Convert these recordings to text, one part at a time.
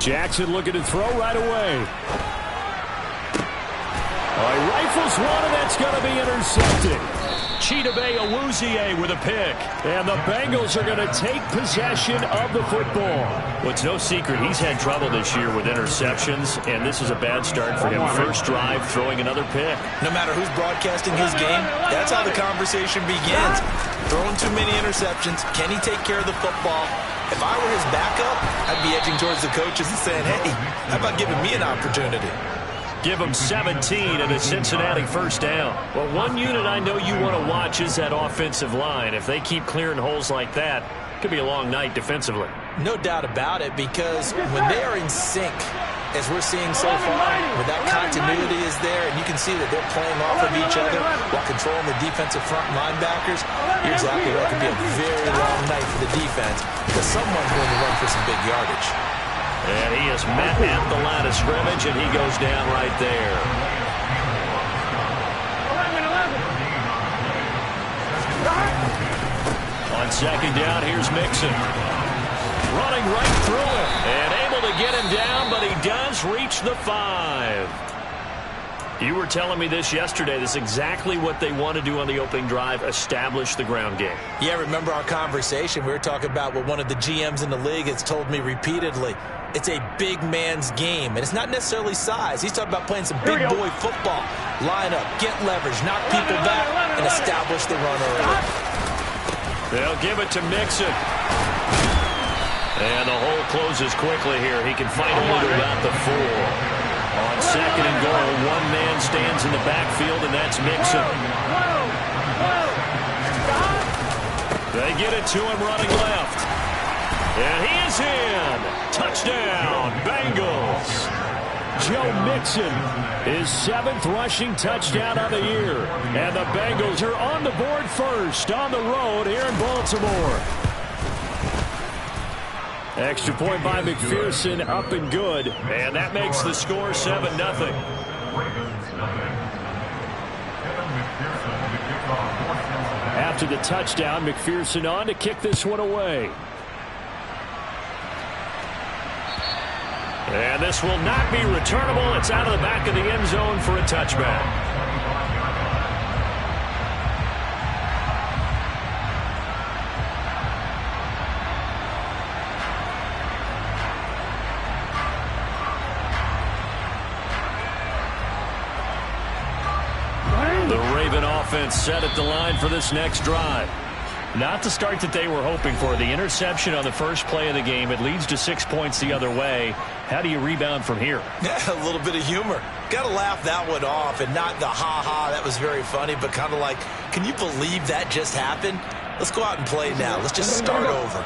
Jackson looking to throw right away. Oh, he rifles one, and that's going to be intercepted. Chidobe Awuzie with a pick. And the Bengals are going to take possession of the football. Well, it's no secret he's had trouble this year with interceptions, and this is a bad start for him. First drive, throwing another pick. No matter who's broadcasting his game, that's how the conversation begins. Throwing too many interceptions. Can he take care of the football? If I were his backup, I'd be edging towards the coaches and saying, hey, how about giving me an opportunity? Give him 17 and a Cincinnati first down. Well, one unit I know you want to watch is that offensive line. If they keep clearing holes like that, it could be a long night defensively. No doubt about it, because when they are in sync, as we're seeing so far, where that continuity is there, and you can see that they're playing off of each other while controlling the defensive front linebackers, you're exactly right. It could be a very long night for the defense because someone's going to run for some big yardage. And he is met at the line of scrimmage, and he goes down right there. On second down, here's Mixon. Running right through him. And able to get him down, but he does reach the 5. You were telling me this yesterday. This is exactly what they want to do on the opening drive, establish the ground game. Yeah, remember our conversation? We were talking about what one of the GMs in the league has told me repeatedly. It's a big man's game, and it's not necessarily size. He's talking about playing some big boy football. Line up, get leverage, knock people back, and establish the run early. They'll give it to Mixon. And the hole closes quickly here. He can fight him to about the 4. On second and goal, one man stands in the backfield, and that's Mixon. They get it to him running left. And he is in. Touchdown, Bengals. Joe Mixon, his 7th rushing touchdown of the year. And the Bengals are on the board first on the road here in Baltimore. Extra point by McPherson, up and good. And that makes the score 7-0. After the touchdown, McPherson on to kick this one away. And this will not be returnable. It's out of the back of the end zone for a touchback. The Raven offense set at the line for this next drive. Not the start that they were hoping for. The interception on the first play of the game. It leads to 6 points the other way. How do you rebound from here? Yeah, a little bit of humor. Got to laugh that one off, and not the ha-ha, that was very funny, but kind of like, can you believe that just happened? Let's go out and play now. Let's just start over.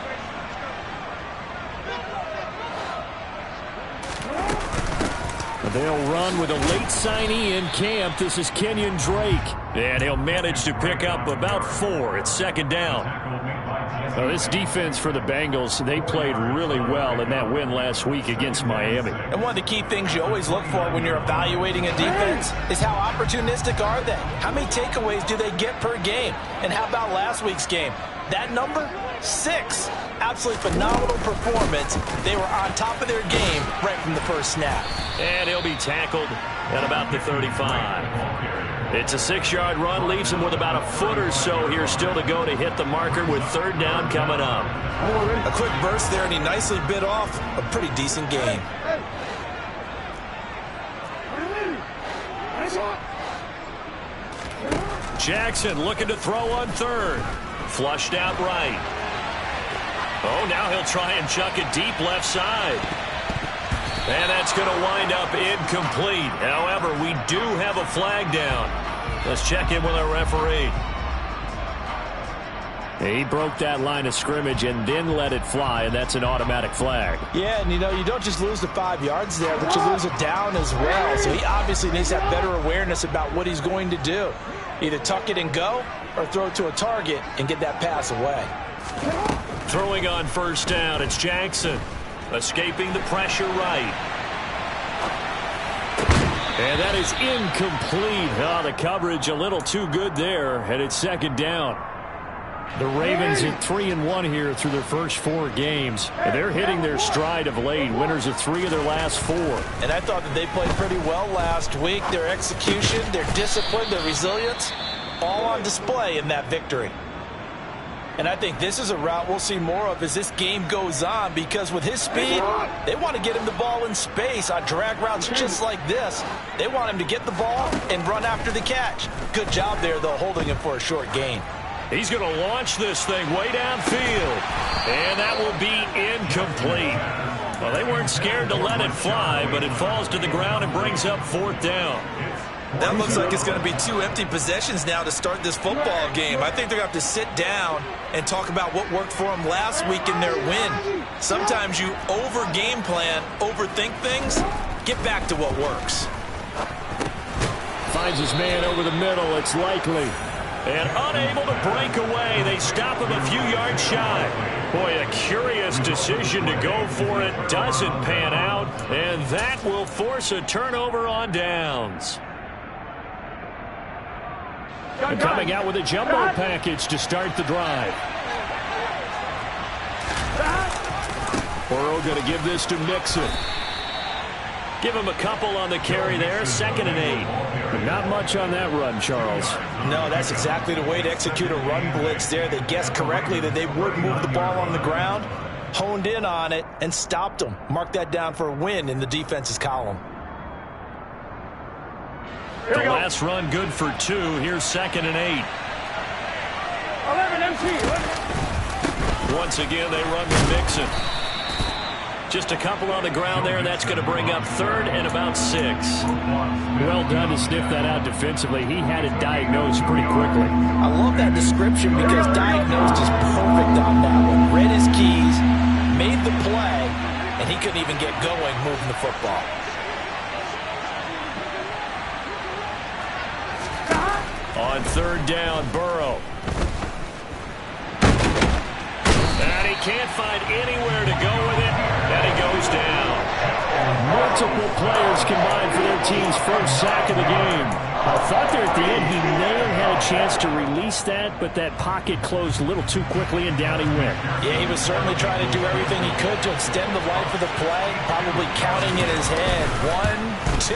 They'll run with a late signee in camp. This is Kenyon Drake. And he'll manage to pick up about 4. It's second down. Now, this defense for the Bengals, they played really well in that win last week against Miami. And one of the key things you always look for when you're evaluating a defense is how opportunistic are they? How many takeaways do they get per game? And how about last week's game? That number, 6. Absolutely phenomenal performance. They were on top of their game right from the first snap. And he'll be tackled at about the 35. It's a 6-yard run, leaves him with about a foot or so here still to go to hit the marker with third down coming up. A quick burst there, and he nicely bit off a pretty decent gain. Jackson looking to throw on third. Flushed out right. Oh, now he'll try and chuck it deep left side. And that's going to wind up incomplete. However, we do have a flag down. Let's check in with our referee. He broke that line of scrimmage and then let it fly, and that's an automatic flag. Yeah, and you know, you don't just lose the 5 yards there, but you lose it down as well. So he obviously needs to have better awareness about what he's going to do. Either tuck it and go or throw it to a target and get that pass away. Throwing on first down, it's Jackson. Escaping the pressure right. And that is incomplete. Oh, the coverage a little too good there, and it's second down. The Ravens at 3-1 here through their first 4 games. And they're hitting their stride of late. Winners of 3 of their last 4. And I thought that they played pretty well last week. Their execution, their discipline, their resilience, all on display in that victory. And I think this is a route we'll see more of as this game goes on, because with his speed, they want to get him the ball in space on drag routes just like this. They want him to get the ball and run after the catch. Good job there, though, holding him for a short gain. He's going to launch this thing way downfield. And that will be incomplete. Well, they weren't scared to let it fly, but it falls to the ground and brings up 4th down. That looks like it's going to be 2 empty possessions now to start this football game. I think they're going to have to sit down and talk about what worked for them last week in their win. Sometimes you over-game plan, overthink things. Get back to what works. Finds his man over the middle. It's Likely. And unable to break away. They stop him a few yards shy. Boy, a curious decision to go for it. Doesn't pan out. And that will force a turnover on downs. And coming out with a jumbo package to start the drive. Burrow going to give this to Mixon. Give him a couple on the carry there. 2nd and 8. But not much on that run, Charles. No, that's exactly the way to execute a run blitz there. They guessed correctly that they would move the ball on the ground, honed in on it, and stopped them. Mark that down for a win in the defense's column. The last run good for 2. Here's 2nd and 8. 11 Once again, they run with Mixon. Just a couple on the ground there, and that's going to bring up 3rd and about 6. Well done to sniff that out defensively. He had it diagnosed pretty quickly. I love that description because diagnosed is perfect on that one. Read his keys, made the play, and he couldn't even get going moving the football. On 3rd down, Burrow. And he can't find anywhere to go with it, and he goes down. Multiple players combined for their team's first sack of the game. I thought there at the end he may have had a chance to release that, but that pocket closed a little too quickly, and down he went. Yeah, he was certainly trying to do everything he could to extend the life of the play, probably counting in his head. 1, 2,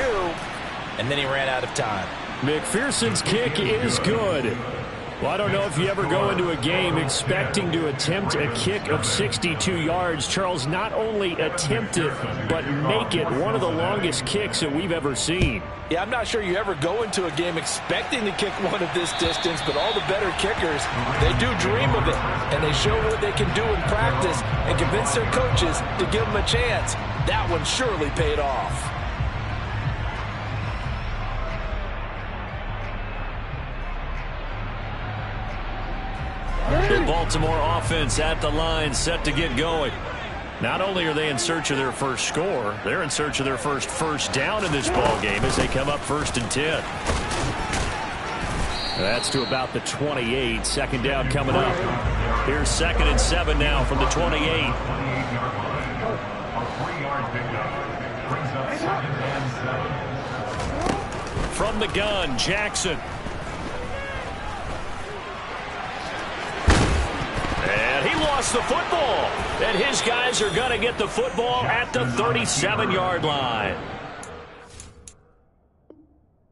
and then he ran out of time. McPherson's kick is good. Well, I don't know if you ever go into a game expecting to attempt a kick of 62 yards. Charles, not only attempt it, but make it one of the longest kicks that we've ever seen. Yeah, I'm not sure you ever go into a game expecting to kick one of this distance, but all the better kickers, they do dream of it, and they show what they can do in practice and convince their coaches to give them a chance. That one surely paid off. The Baltimore offense at the line, set to get going. Not only are they in search of their first score, they're in search of their first down in this ball game as they come up 1st and 10. That's to about the 28. 2nd down coming up. Here's 2nd and 7 now from the 28. From the gun, Jackson. And he lost the football. And his guys are going to get the football at the 37-yard line.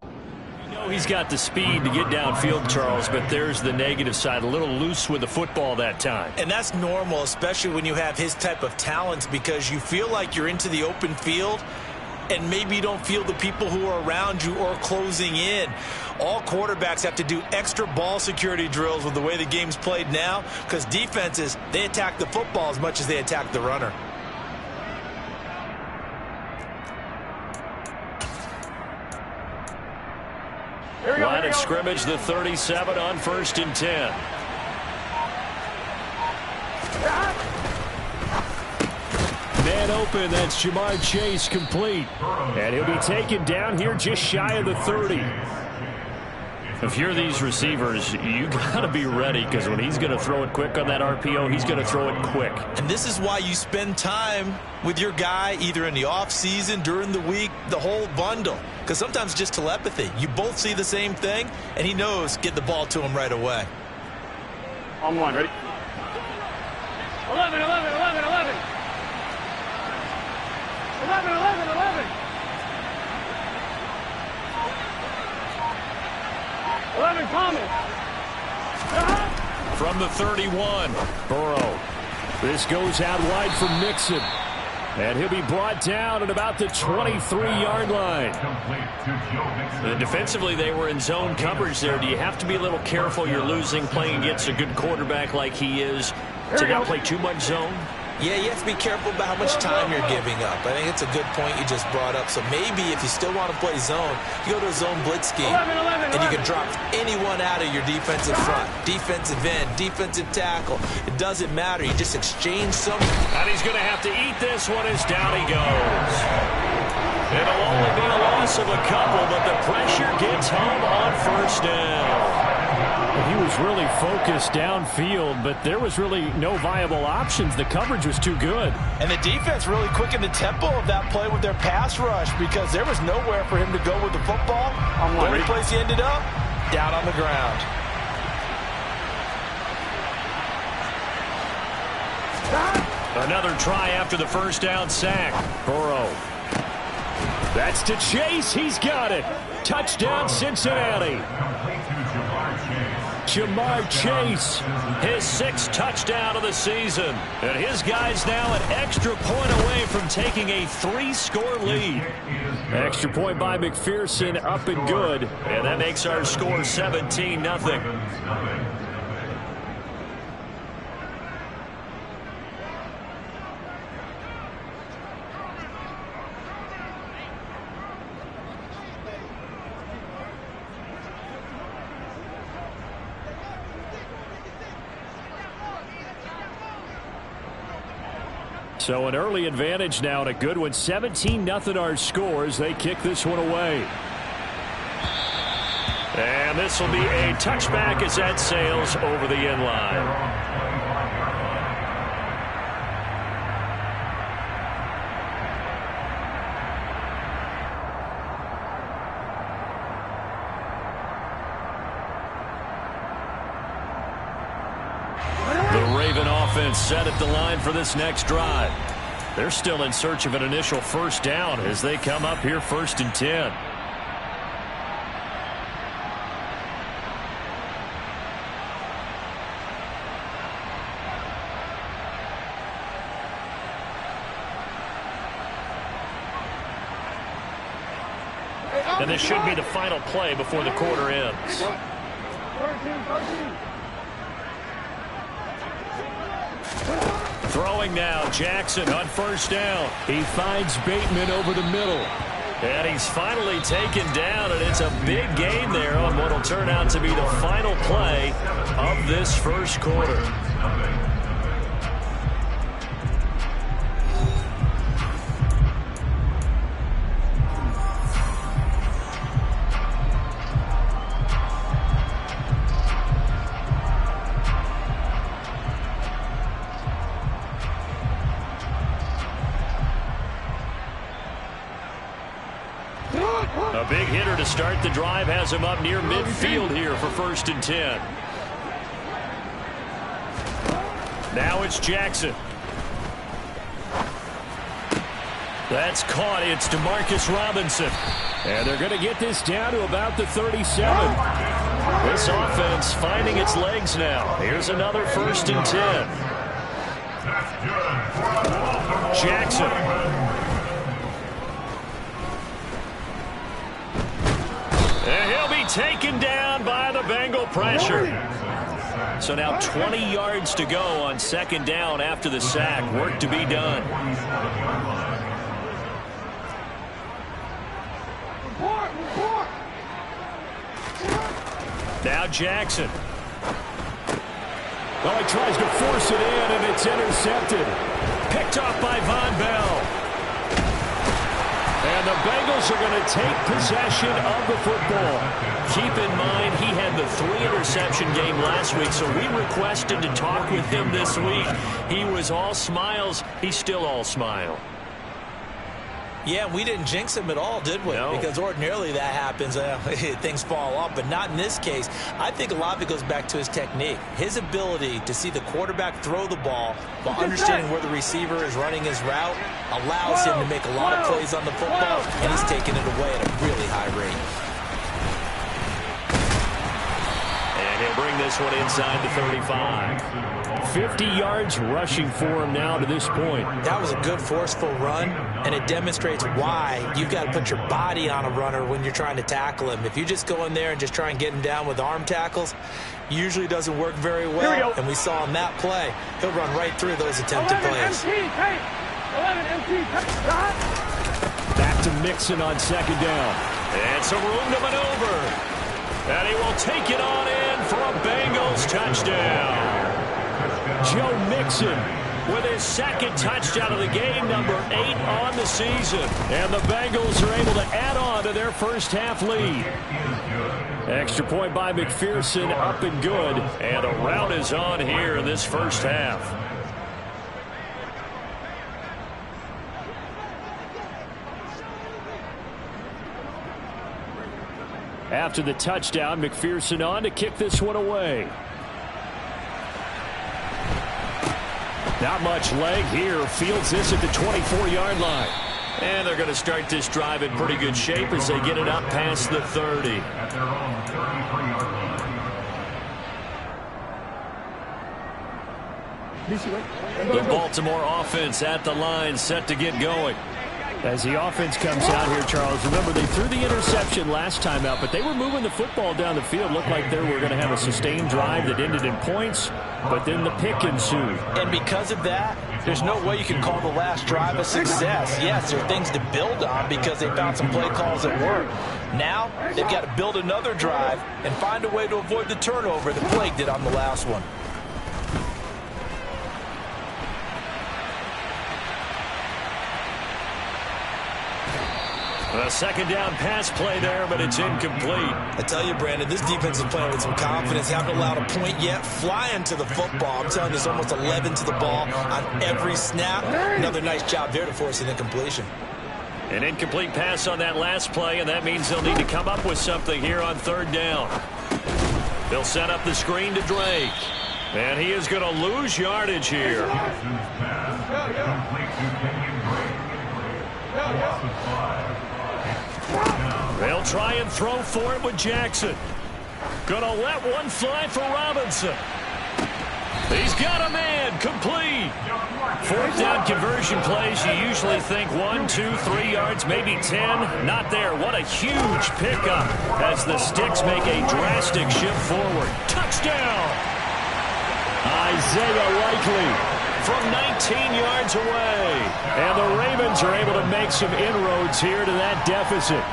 You know he's got the speed to get downfield, Charles, but there's the negative side. A little loose with the football that time. And that's normal, especially when you have his type of talents, because you feel like you're into the open field and maybe you don't feel the people who are around you or closing in. All quarterbacks have to do extra ball security drills with the way the game's played now, because defenses, they attack the football as much as they attack the runner. Line of scrimmage, the 37 on 1st and 10. Man open, that's Jamar Chase complete. And he'll be taken down here just shy of the 30. If you're these receivers, you got to be ready, because when he's going to throw it quick on that RPO, he's going to throw it quick. And this is why you spend time with your guy either in the offseason, during the week, the whole bundle. Because sometimes just telepathy. You both see the same thing, and he knows get the ball to him right away. On one, ready? 11, 11, 11, 11. 11, 11, 11. 11 coming. From the 31, Burrow. This goes out wide for Mixon. And he'll be brought down at about the 23-yard line. And defensively, they were in zone coverage there. Do you have to be a little careful? You're losing playing against a good quarterback like he is to not play too much zone? Yeah, you have to be careful about how much time you're giving up. I think it's a good point you just brought up. So maybe if you still want to play zone, you go to a zone blitz scheme. 11, and you can drop anyone out of your defensive front. Defensive end, defensive tackle. It doesn't matter. You just exchange some. And he's going to have to eat this one as down he goes. It'll only be a loss of a couple, but the pressure gets home on first down. He was really focused downfield, but there was really no viable options. The coverage was too good. And the defense really quickened the tempo of that play with their pass rush because there was nowhere for him to go with the football. The only place he ended up, down on the ground. Another try after the first down sack. Burrow. That's to Chase. He's got it. Touchdown, Cincinnati. Jamar Chase, his 6th touchdown of the season. And his guy's now an extra point away from taking a 3-score lead. Extra point by McPherson, up and good. And that makes our score 17-0. So an early advantage now and a good one. 17-0 our scores. They kick this one away. And this will be a touchback as that sails over the end line. Offense set at the line for this next drive. They're still in search of an initial first down as they come up here 1st and 10. And this should be the final play before the quarter ends. 13. Throwing now, Jackson on first down. He finds Bateman over the middle. And he's finally taken down, and it's a big gain there on what will turn out to be the final play of this first quarter. A big hitter to start the drive has him up near midfield here for 1st and 10. Now it's Jackson. That's caught. It's DeMarcus Robinson. And they're going to get this down to about the 37. This offense finding its legs now. Here's another 1st and 10. Jackson. And he'll be taken down by the Bengal pressure. So now 20 yards to go on 2nd down after the sack. Work to be done. Now Jackson. Well, he tries to force it in, and it's intercepted. Picked off by Von Bell. And And the Bengals are going to take possession of the football. Keep in mind, he had the 3-interception game last week, so we requested to talk with him this week. He was all smiles. He's still all smile. Yeah, we didn't jinx him at all, did we? No. Because ordinarily that happens. Things fall off, but not in this case. I think a lot of it goes back to his technique. His ability to see the quarterback throw the ball while understanding where the receiver is running his route allows him to make a lot of plays on the football, and he's taking it away at a really high rate. And he'll bring this one inside the 35. 50 yards rushing for him now to this point. That was a good forceful run, and it demonstrates why you've got to put your body on a runner when you're trying to tackle him. If you just go in there and just try and get him down with arm tackles, usually doesn't work very well. And we saw in that play, he'll run right through those attempted plays. Back to Mixon on second down. And some room to maneuver. And he will take it on in for a Bengals touchdown. Joe Mixon With his second touchdown of the game, number 8 on the season. And the Bengals are able to add on to their first half lead. Extra point by McPherson, up and good. And a rout is on here in this first half. After the touchdown, McPherson on to kick this one away. Not much leg here. Fields this at the 24-yard line. And they're going to start this drive in pretty good shape as they get it up past the 30. At their own 33-yard line. The Baltimore offense at the line, set to get going. As the offense comes out here, Charles, remember they threw the interception last time out, but they were moving the football down the field. Looked like they were going to have a sustained drive that ended in points, but then the pick ensued. And because of that, there's no way you can call the last drive a success. Yes, there are things to build on because they found some play calls that work. Now, they've got to build another drive and find a way to avoid the turnover that plagued it on the last one. A second down pass play there, but it's incomplete. I tell you, Brandon, this defense is playing with some confidence. Haven't allowed a point yet. Flying to the football. I'm telling you, there's almost 11 to the ball on every snap. Another nice job there to force an incompletion. An incomplete pass on that last play, and that means they'll need to come up with something here on third down. They'll set up the screen to Drake. And he is going to lose yardage here. They'll try and throw for it with Jackson. Gonna let one fly for Robinson. He's got a man, complete. Fourth down conversion plays, you usually think 1, 2, 3 yards, maybe 10. Not there. What a huge pickup as the Sticks make a drastic shift forward. Touchdown! Isaiah Likely from 19 yards away. And the Ravens are able to make some inroads here to that deficit.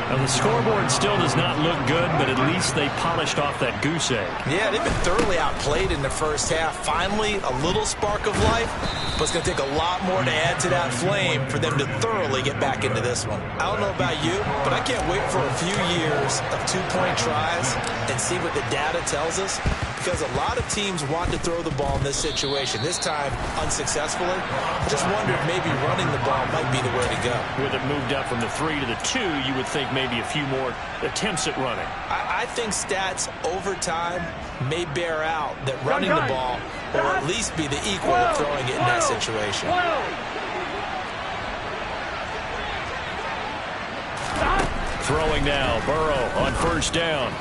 Now, the scoreboard still does not look good, but at least they polished off that goose egg. Yeah, they've been thoroughly outplayed in the first half. Finally, a little spark of life, but it's going to take a lot more to add to that flame for them to thoroughly get back into this one. I don't know about you, but I can't wait for a few years of two-point tries and see what the data tells us, because a lot of teams want to throw the ball in this situation. This time, unsuccessfully. Just wonder if maybe running the ball might be the way to go. With it moved up from the 3 to the 2, you would think maybe a few more attempts at running. I think stats over time may bear out that running the ball will at least be the equal of throwing it in that situation. Throwing now, Burrow on first down.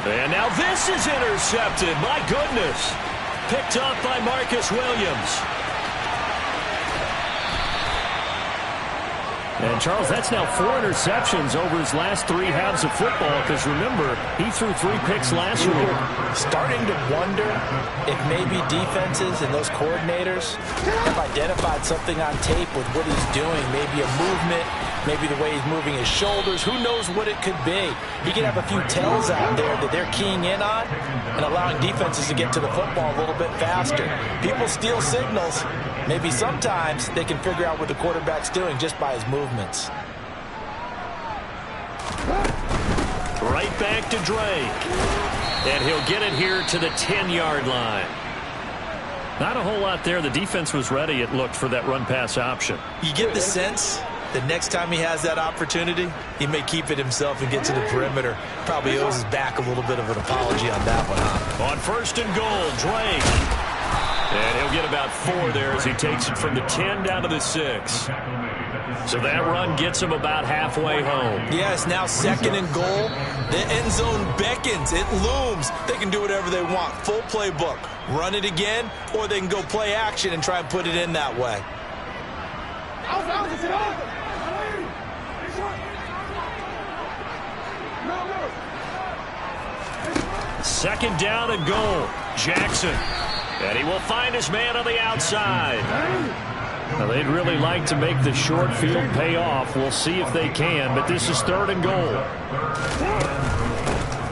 And now this is intercepted. My goodness. Picked off by Marcus Williams. And, Charles, that's now 4 interceptions over his last 3 halves of football, because, remember, he threw 3 picks last week. Starting to wonder if maybe defenses and those coordinators have identified something on tape with what he's doing, maybe a movement maybe the way he's moving his shoulders. Who knows what it could be? He could have a few tells out there that they're keying in on and allowing defenses to get to the football a little bit faster. People steal signals. Maybe sometimes they can figure out what the quarterback's doing just by his movements. Right back to Drake. And he'll get it here to the 10-yard line. Not a whole lot there. The defense was ready, it looked, for that run-pass option. You get the sense that next time he has that opportunity, he may keep it himself and get to the perimeter. Probably owes his back a little bit of an apology on that one, huh? On 1st and goal, Drake. And he'll get about 4 there as he takes it from the 10 down to the 6. So that run gets him about halfway home. Yes, now 2nd and goal. The end zone beckons. It looms. They can do whatever they want. Full playbook. Run it again, or they can go play action and try and put it in that way. 2nd down and goal. Jackson. And he will find his man on the outside. Now, they'd really like to make the short field pay off. We'll see if they can, but this is 3rd and goal.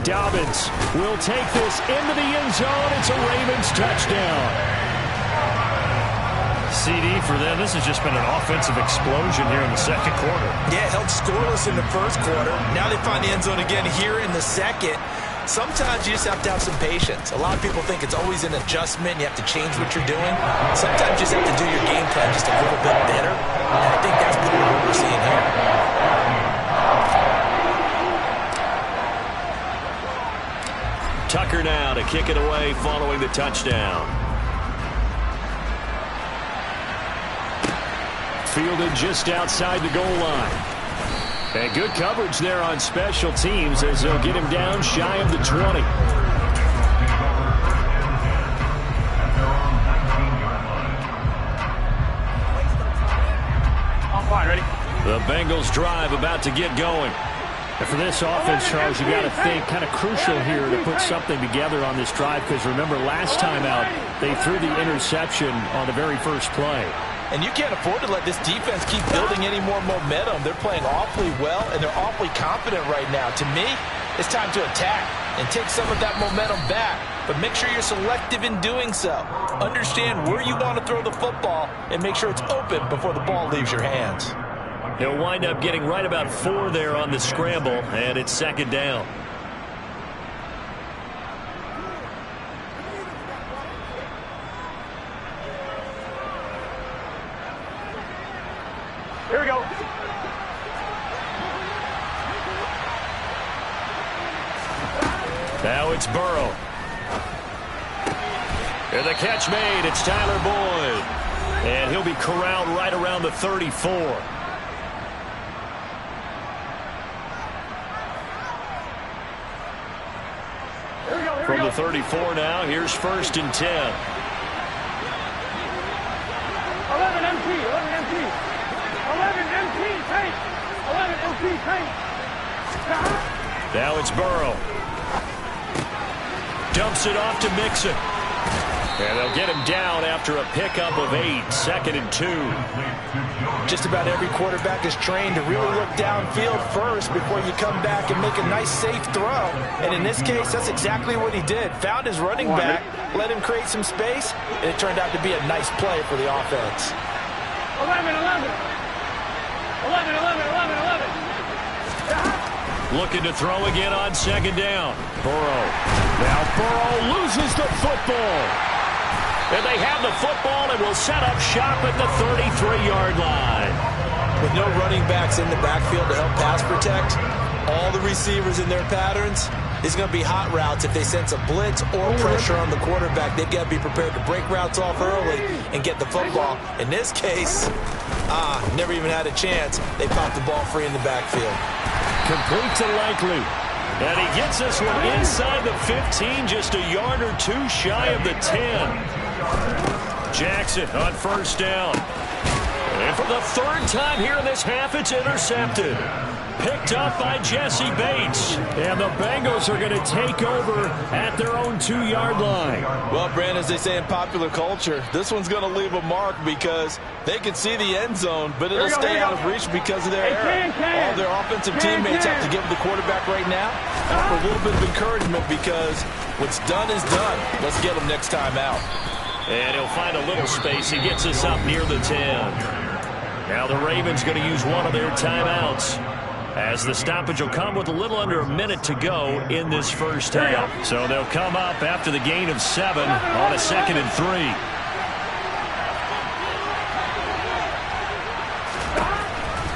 Dobbins will take this into the end zone. It's a Ravens touchdown. CD for them. This has just been an offensive explosion here in the 2nd quarter. Yeah, held scoreless in the 1st quarter. Now they find the end zone again here in the 2nd. Sometimes you just have to have some patience. A lot of people think it's always an adjustment. You have to change what you're doing. Sometimes you just have to do your game plan just a little bit better. And I think that's part of what we're seeing here. Tucker now to kick it away following the touchdown. Fielded just outside the goal line. And good coverage there on special teams as they'll get him down shy of the 20. I'm fine, ready? The Bengals drive about to get going. And for this offense, Charles, you got to think kind of crucial here to put something together on this drive, because remember last time out they threw the interception on the very first play. And you can't afford to let this defense keep building any more momentum. They're playing awfully well, and they're awfully confident right now. To me, it's time to attack and take some of that momentum back. But make sure you're selective in doing so. Understand where you want to throw the football and make sure it's open before the ball leaves your hands. He'll wind up getting right about 4 there on the scramble, and it's 2nd down. Here we go. Now it's Burrow. And the catch made. It's Tyler Boyd. And he'll be corralled right around the 34. From the 34 now, here's 1st and 10. 11 MT, 11 MT. 11 MT, tank. 11 MT, tank. Now it's Burrow. Dumps it off to Mixon. And they'll get him down after a pickup of 8, 2nd and 2. Just about every quarterback is trained to really look downfield first before you come back and make a nice, safe throw. And in this case, that's exactly what he did. Found his running back, let him create some space, and it turned out to be a nice play for the offense. 11, 11. 11, 11, 11, 11. Looking to throw again on 2nd down. Burrow. Now Burrow loses the football. And they have the football and will set up shop at the 33-yard line. With no running backs in the backfield to help pass protect, all the receivers in their patterns, it's going to be hot routes if they sense a blitz or pressure on the quarterback. They've got to be prepared to break routes off early and get the football. In this case, never even had a chance. They popped the ball free in the backfield. Complete to Likely. And he gets this one inside the 15, just a yard or 2 shy of the 10. Jackson on 1st down. And for the third time here in this half, it's intercepted. Picked up by Jesse Bates. And the Bengals are going to take over at their own 2-yard line. Well, Brandon, as they say in popular culture, this one's going to leave a mark because they can see the end zone, but it'll stay out of reach because of their error. All their offensive teammates have to give the quarterback right now a little bit of encouragement because what's done is done. Let's get him next time out. And he'll find a little space. He gets us up near the 10. Now the Ravens going to use one of their timeouts, as the stoppage will come with a little under a minute to go in this first half. So they'll come up after the gain of 7 on a 2nd and 3.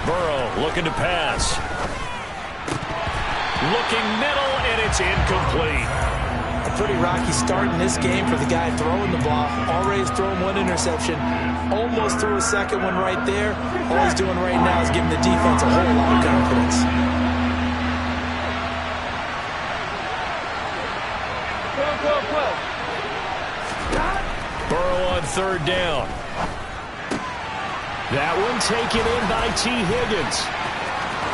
Burrow looking to pass. Looking middle, and it's incomplete. A pretty rocky start in this game for the guy throwing the ball. Already has thrown 1 interception. Almost threw a second one right there. All he's doing right now is giving the defense a whole lot of confidence. Burrow on 3rd down. That one taken in by T. Higgins.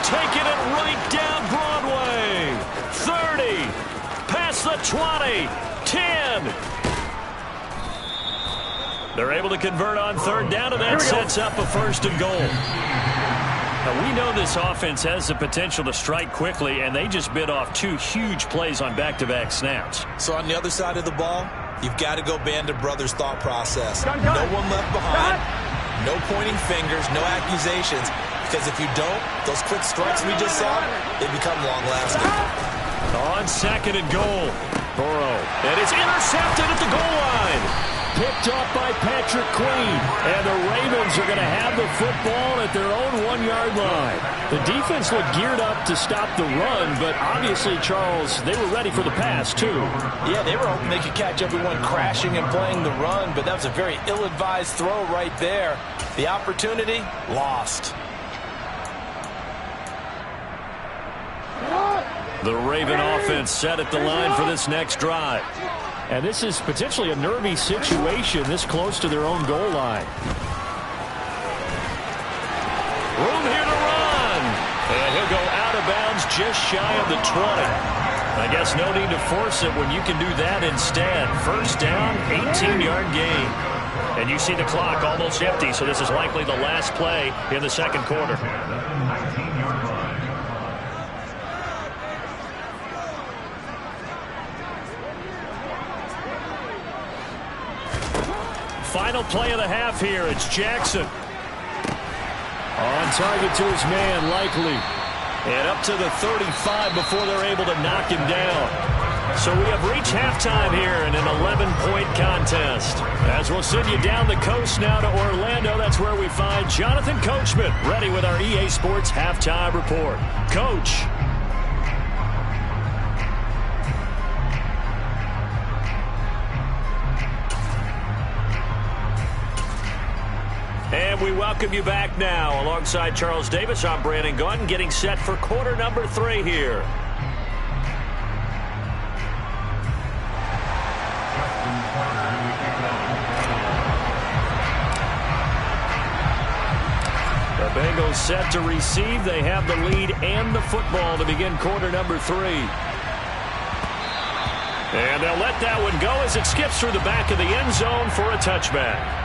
Taking it right down Broadway. 30. Past the 20. 10. They're able to convert on 3rd down, and that sets up a 1st and goal. Now, we know this offense has the potential to strike quickly, and they just bit off 2 huge plays on back-to-back snaps. So on the other side of the ball, you've got to go Band of Brothers thought process. No one left behind. No pointing fingers, no accusations. Because if you don't, those quick strikes we just saw, they become long-lasting. On 2nd and goal, Burrow. And it's intercepted at the goal line. Picked up by Patrick Queen. And the Ravens are going to have the football at their own 1-yard line. The defense looked geared up to stop the run, but obviously, Charles, they were ready for the pass, too. Yeah, they were hoping they could catch everyone crashing and playing the run, but that was a very ill-advised throw right there. The opportunity, lost. The Raven offense set at the line for this next drive. And this is potentially a nervy situation this close to their own goal line. Room here to run. And he'll go out of bounds just shy of the 20. I guess no need to force it when you can do that instead. 1st down, 18-yard gain. And you see the clock almost empty, so this is likely the last play in the 2nd quarter. Final play of the half here. It's Jackson. On target to his man, Likely. And up to the 35 before they're able to knock him down. So we have reached halftime here in an 11-point contest. As we'll send you down the coast now to Orlando, that's where we find Jonathan Coachman, ready with our EA Sports Halftime Report. Coach. And we welcome you back now. Alongside Charles Davis, I'm Brandon Gunn, getting set for quarter number 3 here. The Bengals set to receive. They have the lead and the football to begin quarter number 3. And they'll let that one go as it skips through the back of the end zone for a touchback.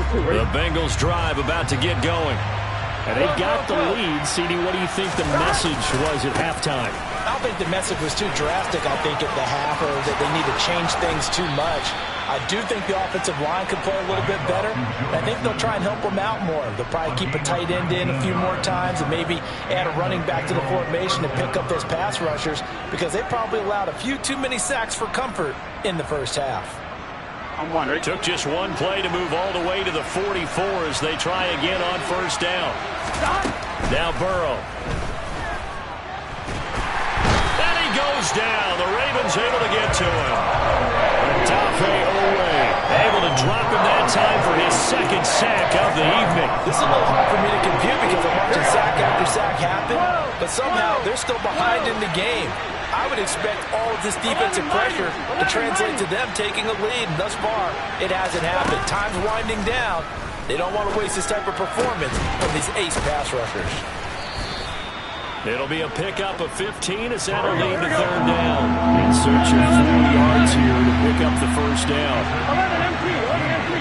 The Bengals drive about to get going. And they got the lead. CD, what do you think the message was at halftime? I don't think the message was too drastic, I think, at the half, or that they need to change things too much. I do think the offensive line could play a little bit better. I think they'll try and help them out more. They'll probably keep a tight end in a few more times and maybe add a running back to the formation to pick up those pass rushers, because they probably allowed a few too many sacks for comfort in the first half. It took just one play to move all the way to the 44 as they try again on 1st down. Now Burrow. And he goes down. The Ravens able to get to him. Dafe Owe able able to drop him that time for his second sack of the evening. This is a little hard for me to compute because I'm watching sack after sack happen, but somehow they're still behind in the game. I would expect all of this defensive pressure to translate to them taking a lead, and thus far, it hasn't happened. Time's winding down. They don't want to waste this type of performance from these ace pass rushers. It'll be a pickup of 15 as that'll lead to third down. In search of 4 yards here to pick up the first down. 11 MP, 11 MP.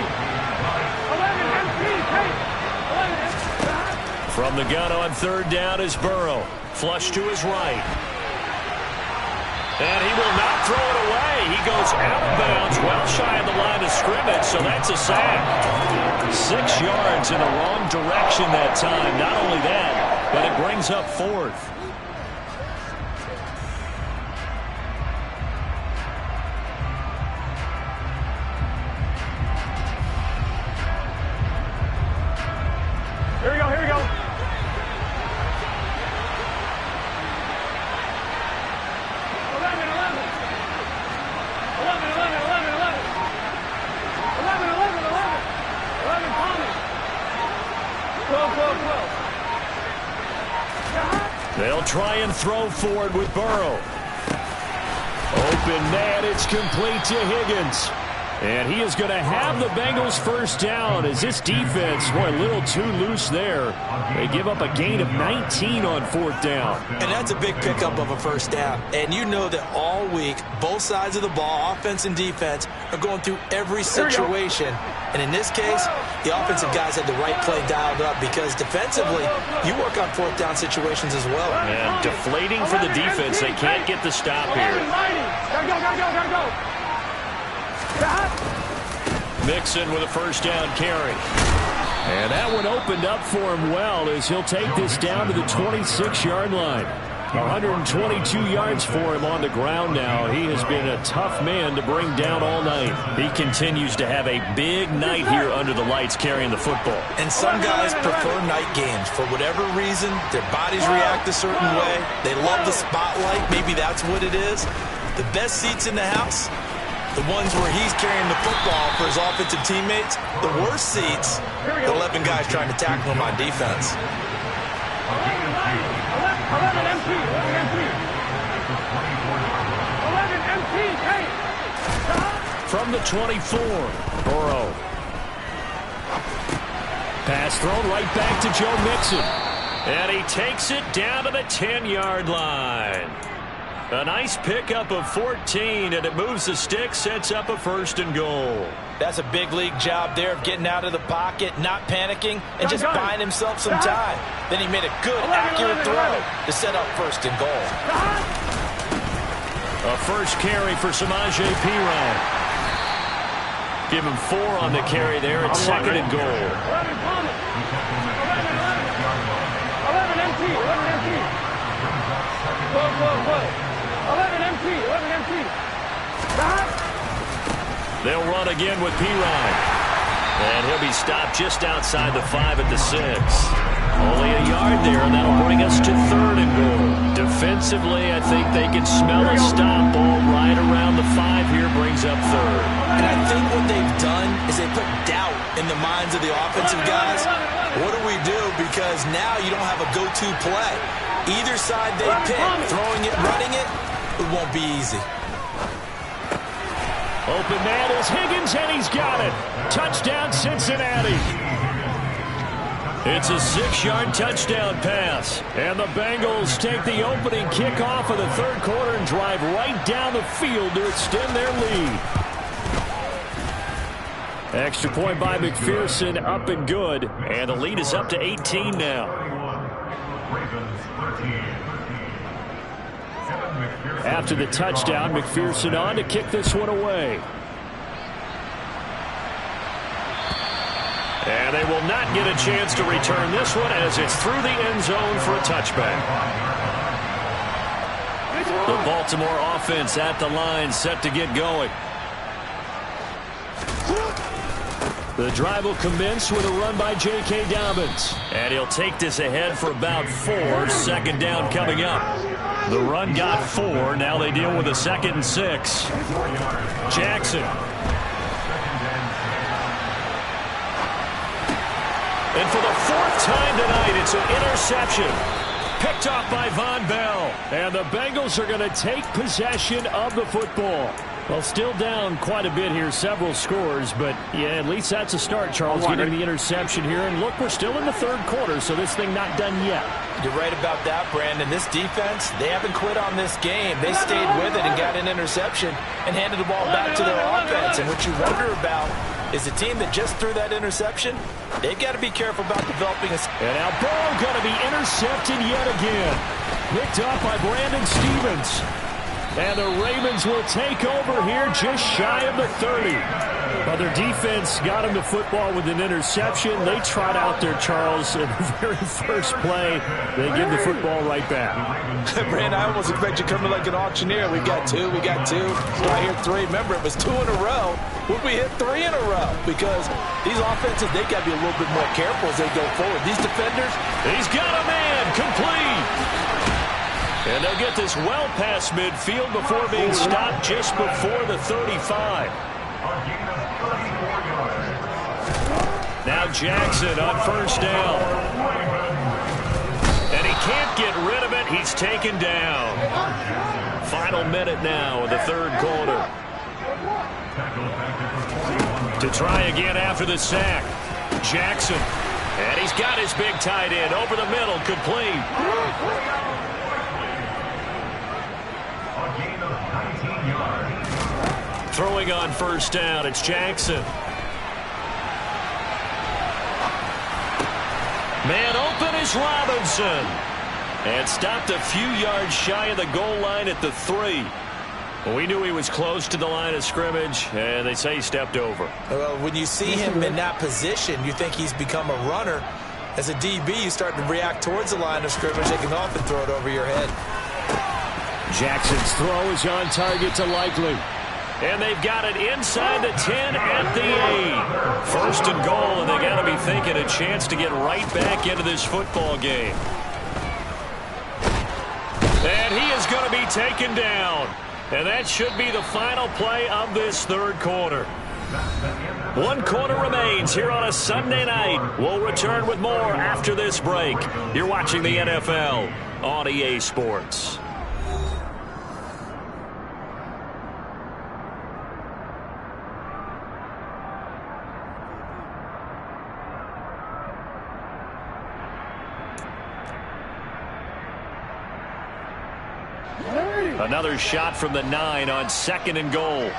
11 MP, take. 11 MP. From the gun on third down is Burrow. Flush to his right. And he will not throw it away. He goes out of bounds, well shy of the line of scrimmage, so that's a sack. 6 yards in the wrong direction that time. Not only that, but it brings up fourth. Here we go, here we go. 12. They'll try and throw forward with Burrow. Open man, it's complete to Higgins. And he is going to have the Bengals first down as this defense, boy, a little too loose there. They give up a gain of 19 on fourth down. And that's a big pickup of a first down. And you know that all week, both sides of the ball, offense and defense, are going through every situation. And in this case, the offensive guys had the right play dialed up because defensively, you work on fourth down situations as well. And deflating for the defense. They can't get the stop here. Gotta go, gotta go, gotta go. Mixon with a first down carry. And that one opened up for him well as he'll take this down to the 26-yard line. 122 yards for him on the ground now. He has been a tough man to bring down all night. He continues to have a big night here under the lights carrying the football. And some guys prefer night games. For whatever reason, their bodies react a certain way. They love the spotlight. Maybe that's what it is. The best seats in the house, the ones where he's carrying the football for his offensive teammates. The worst seats, the 11 guys trying to tackle him on defense. 11 MP, 11 MP. 11 MP, take. From the 24, Burrow. Pass thrown right back to Joe Mixon. And he takes it down to the 10-yard line. A nice pickup of 14, and it moves the stick, sets up a first and goal. That's a big league job there of getting out of the pocket, not panicking, and just buying himself some time. Then he made a good, accurate throw to set up first and goal. A first carry for Samaje Perine. Give him 4 on the carry there at second and goal. 11 MP, 11 MP. Whoa. 11 MP, 11 MP. They'll run again with Perine. And he'll be stopped just outside the 5 at the 6. Only a yard there, and that'll bring us to third and goal. Defensively, I think they can smell a stop ball right around the 5 here, brings up third. And I think what they've done is they put doubt in the minds of the offensive guys. What do we do? Because now you don't have a go-to play. Either side they pick, throwing it, running it, it won't be easy. Open man is Higgins, and he's got it. Touchdown, Cincinnati. It's a 6-yard touchdown pass. And the Bengals take the opening kickoff of the third quarter and drive right down the field to extend their lead. Extra point by McPherson, up and good. And the lead is up to 18 now. After the touchdown, McPherson on to kick this one away. And they will not get a chance to return this one as it's through the end zone for a touchback. The Baltimore offense at the line, set to get going. The drive will commence with a run by J.K. Dobbins. And he'll take this ahead for about 4. Second down coming up. The run got 4. Now they deal with a 2nd and 6. Jackson. And for the fourth time tonight, it's an interception. Picked off by Von Bell. And the Bengals are going to take possession of the football. Well, still down quite a bit here, several scores, but yeah, at least that's a start, Charles, getting the interception here. And look, we're still in the third quarter, so this thing not done yet. You're right about that, Brandon. This defense, they haven't quit on this game. They stayed with it and got an interception and handed the ball back to their offense. And what you wonder about is a team that just threw that interception, they've got to be careful about developing a... And now Burrow going to be intercepted yet again. Picked up by Brandon Stevens. And the Ravens will take over here just shy of the 30. Well, their defense got them to football with an interception. They trot out there, Charles, in the very first play. They give the football right back. Brandon, I almost expect you coming like an auctioneer. We got two. Do I hear three? Remember, it was 2 in a row. Would we hit 3 in a row? Because these offenses, they got to be a little bit more careful as they go forward. These defenders. He's got a man. Complete. And they'll get this well past midfield before being stopped just before the 35. Now Jackson on first down. And he can't get rid of it. He's taken down. Final minute now of the third quarter. To try again after the sack. Jackson. And he's got his big tight end over the middle. Complete. Throwing on first down, it's Jackson. Man open is Robinson. And stopped a few yards shy of the goal line at the 3. Well, we knew he was close to the line of scrimmage, and they say he stepped over. Well, when you see him in that position, you think he's become a runner. As a DB, you start to react towards the line of scrimmage. They can often throw it over your head. Jackson's throw is on target to Likely. And they've got it inside the 10 at the 8. First and goal, and they got to be thinking a chance to get right back into this football game. And he is going to be taken down. And that should be the final play of this third quarter. 1 quarter remains here on a Sunday night. We'll return with more after this break. You're watching the NFL on EA Sports. Another shot from the 9 on second and goal.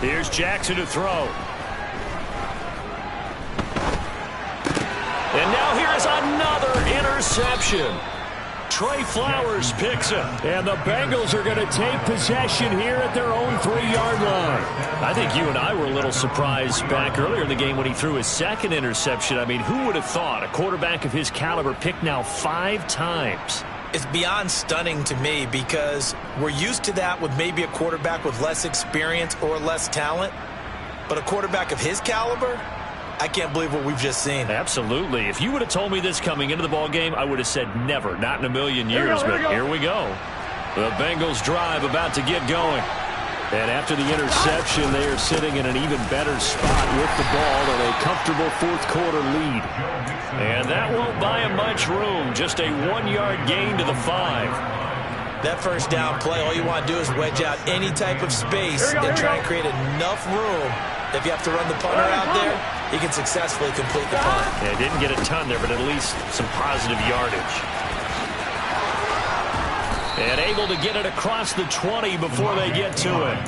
Here's Jackson to throw. And now here's another interception. Trey Flowers picks it. And the Bengals are going to take possession here at their own 3-yard line. I think you and I were a little surprised back earlier in the game when he threw his second interception. I mean, who would have thought a quarterback of his caliber picked now 5 times? It's beyond stunning to me because we're used to that with maybe a quarterback with less experience or less talent. But a quarterback of his caliber, I can't believe what we've just seen. Absolutely. If you would have told me this coming into the ball game, I would have said never, not in a million years. But here we go. The Bengals drive about to get going. And after the interception, they are sitting in an even better spot with the ball on a comfortable fourth quarter lead. And that won't buy them much room. Just a 1-yard gain to the 5. That first down play, all you want to do is wedge out any type of space and try and create enough room. If you have to run the punter out there, he can successfully complete the punt. Yeah, didn't get a ton there, but at least some positive yardage. And able to get it across the 20 before they get to it.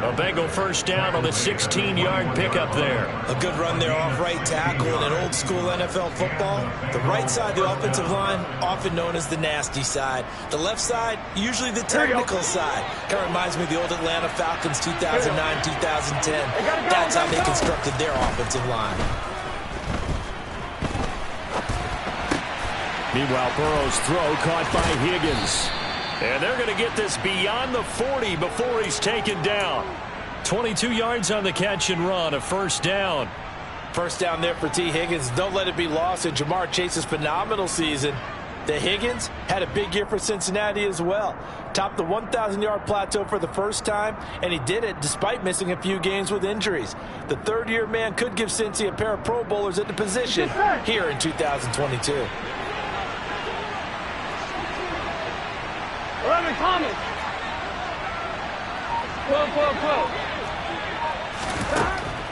A Bengal first down on the 16-yard pickup there. A good run there off right tackle in an old-school NFL football. The right side of the offensive line, often known as the nasty side. The left side, usually the technical side. Kind of reminds me of the old Atlanta Falcons 2009, 2010. That's how they constructed their offensive line. Meanwhile, Burrow's throw caught by Higgins. And they're going to get this beyond the 40 before he's taken down. 22 yards on the catch and run, a first down. First down there for T. Higgins. Don't let it be lost in Jamar Chase's phenomenal season. The Higgins had a big year for Cincinnati as well. Topped the 1,000-yard plateau for the first time, and he did it despite missing a few games with injuries. The third-year man could give Cincy a pair of Pro Bowlers at the position here in 2022. 11 Thomas. 12, 12, 12.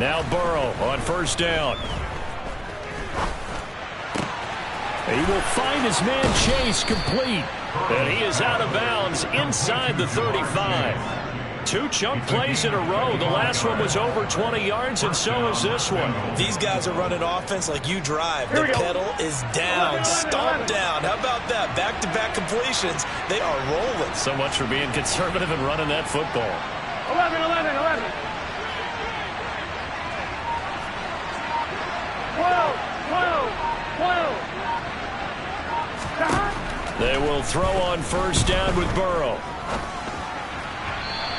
Now Burrow on first down. He will find his man Chase complete. And he is out of bounds inside the 35. 2 chunk plays in a row. The last one was over 20 yards, and so is this one. These guys are running offense like you drive. The pedal is down, stomped down. How about that? Back-to-back completions. They are rolling. So much for being conservative and running that football. 11, 11, 11. 12, 12, 12. They will throw on first down with Burrow.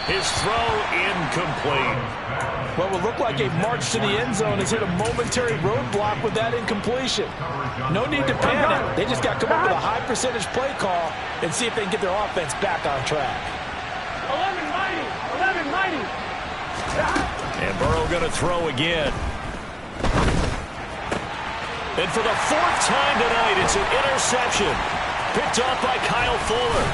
His throw incomplete. What would look like a march to the end zone has hit a momentary roadblock with that incompletion. No need to panic. They just got to come up with a high percentage play call and see if they can get their offense back on track. 11 mighty, 11 mighty. And Burrow going to throw again. And for the 4th time tonight, it's an interception. Picked off by Kyle Fuller.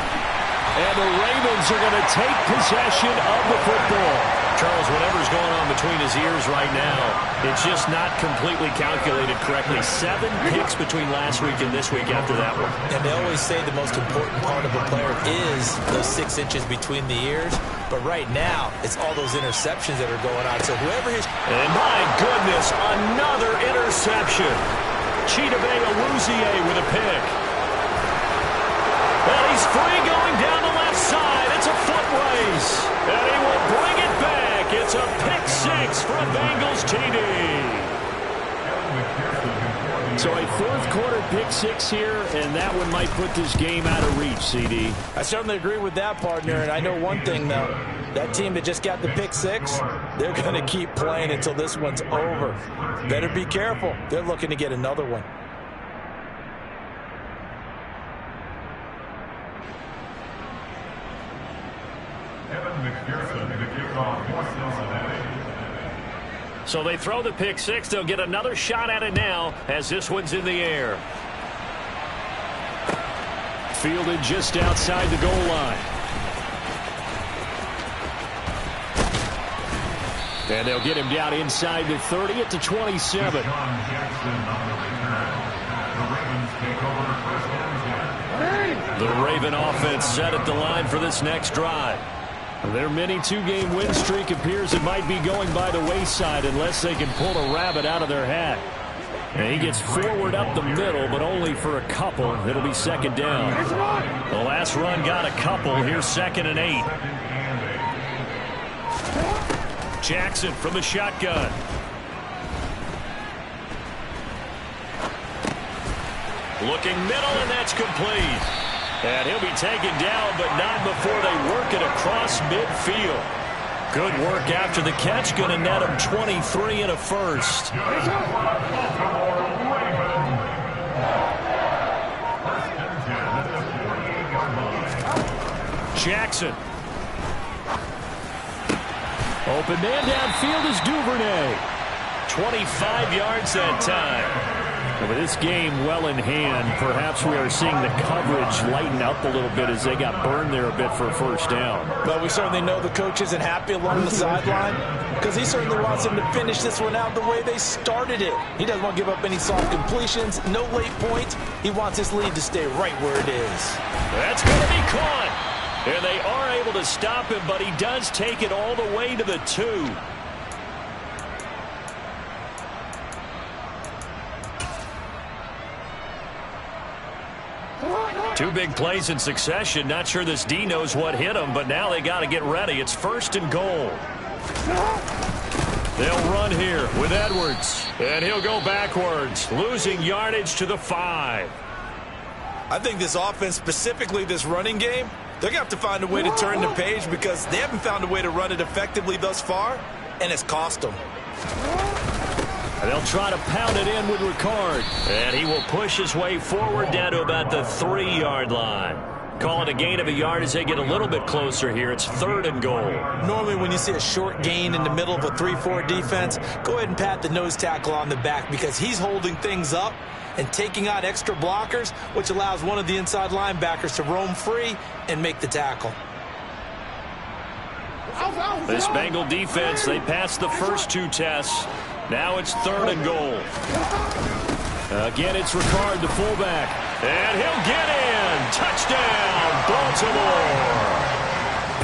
And the Ravens are going to take possession of the football. Charles, whatever's going on between his ears right now, it's just not completely calculated correctly. 7 picks between last week and this week after that one. And they always say the most important part of a player is those 6 inches between the ears. But right now, it's all those interceptions that are going on. So whoever his... And my goodness, another interception. Chidobe Awuzie with a pick. Well, he's free going down the left side. It's a foot race. And he will bring it back. It's a pick 6 for a Bengals TD. So a 4th quarter pick 6 here, and that one might put this game out of reach, CD. I certainly agree with that, partner. And I know one thing, though. That team that just got the pick 6, they're going to keep playing until this one's over. Better be careful. They're looking to get another one. So they throw the pick 6. They'll get another shot at it now as this one's in the air. Fielded just outside the goal line. And they'll get him down inside the 30 at the 27. The Raven offense set at the line for this next drive. Their mini 2-game win streak appears it might be going by the wayside unless they can pull a rabbit out of their hat. And he gets forward up the middle, but only for a couple. It'll be 2nd down. The last run got a couple. Here's 2nd and 8. Jackson from the shotgun. Looking middle, and that's complete. And he'll be taken down, but not before they work it across midfield. Good work after the catch. Going to net him 23 and a first. Jackson. Open man downfield is Duvernay. 25 yards that time. With this game well in hand, perhaps we are seeing the coverage lighten up a little bit as they got burned there a bit for a first down. But we certainly know the coach isn't happy along the sideline because he certainly wants them to finish this one out the way they started it. He doesn't want to give up any soft completions, no late points. He wants his lead to stay right where it is. That's going to be caught. And they are able to stop him, but he does take it all the way to the 2. Two big plays in succession. Not sure this D knows what hit him, but now they got to get ready. It's 1st and goal. They'll run here with Edwards, and he'll go backwards, losing yardage to the 5. I think this offense, specifically this running game, they're going to have to find a way to turn the page because they haven't found a way to run it effectively thus far, and it's cost them. And they'll try to pound it in with Ricard. And he will push his way forward down to about the 3-yard line. Call it a gain of a yard as they get a little bit closer here. It's 3rd and goal. Normally when you see a short gain in the middle of a 3-4 defense, go ahead and pat the nose tackle on the back because he's holding things up and taking on extra blockers, which allows one of the inside linebackers to roam free and make the tackle. This Bengal defense, they passed the first 2 tests. Now it's 3rd and goal. Again, it's Ricard, the fullback. And he'll get in. Touchdown, Baltimore.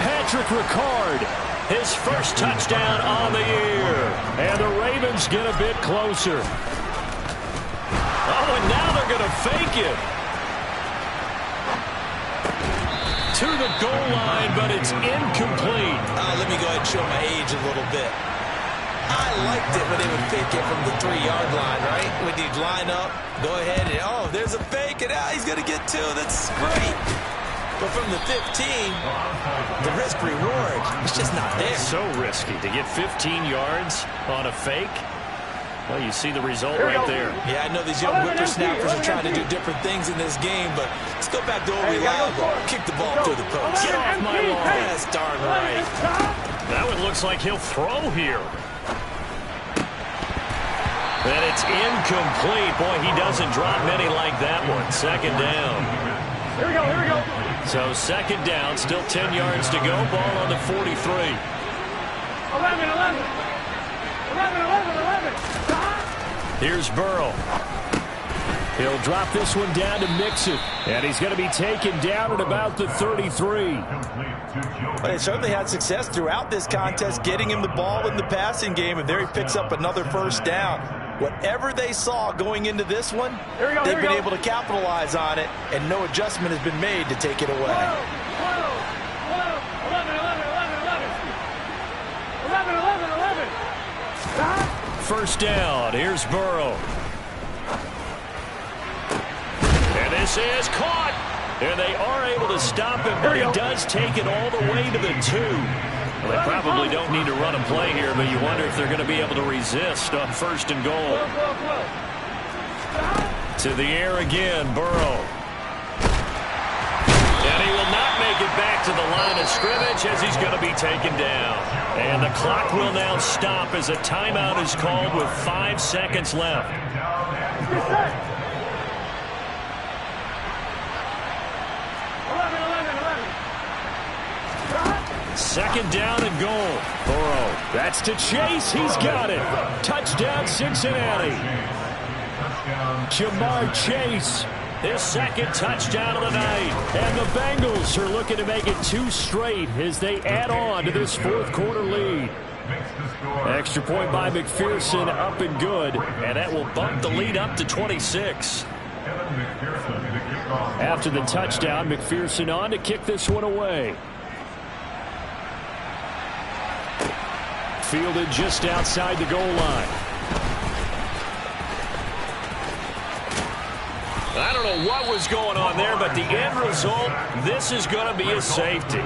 Patrick Ricard, His first touchdown on the year. and the Ravens get a bit closer. Oh, and now they're going to fake it. To the goal line, but it's incomplete. Let me go ahead and show my age a little bit. I liked it when they would fake it from the 3-yard line, right? When you'd line up, go ahead and, oh, there's a fake, and he's going to get 2. That's great. But from the 15, the risk-reward is just not there. So risky to get 15 yards on a fake. Well, you see the result right there. Yeah, I know these young whippersnappers are trying to do different things in this game, but let's go back to what we love. Kick the ball through the post. Get off my lawn. That's darn right. That one looks like he'll throw here. And it's incomplete. Boy, he doesn't drop many like that one. 2nd down. Here we go, here we go. So 2nd down, still 10 yards to go. Ball on the 43. 11. Here's Burrow. He'll drop this one down to Mixon. And he's going to be taken down at about the 33. Well, they certainly had success throughout this contest, getting him the ball in the passing game, and there he picks up another 1st down. Whatever they saw going into this one, they've been able to capitalize on it, and no adjustment has been made to take it away. 11. 1st down. Here's Burrow. And this is caught. And they are able to stop him, but he does take it all the way to the 2. Well, they probably don't need to run a play here, but you wonder if they're going to be able to resist on 1st and goal. To the air again, Burrow. And he will not make it back to the line of scrimmage as he's going to be taken down. And the clock will now stop as a timeout is called with 5 seconds left. 2nd down and goal. Burrow. That's to Chase. He's got it. Touchdown, Cincinnati. Jamar Chase. His 2nd touchdown of the night. And the Bengals are looking to make it 2 straight as they add on to this 4th quarter lead. Extra point by McPherson, up and good. And that will bump the lead up to 26. After the touchdown, McPherson on to kick this one away. Fielded just outside the goal line. I don't know what was going on there, but the end result, this is going to be a safety.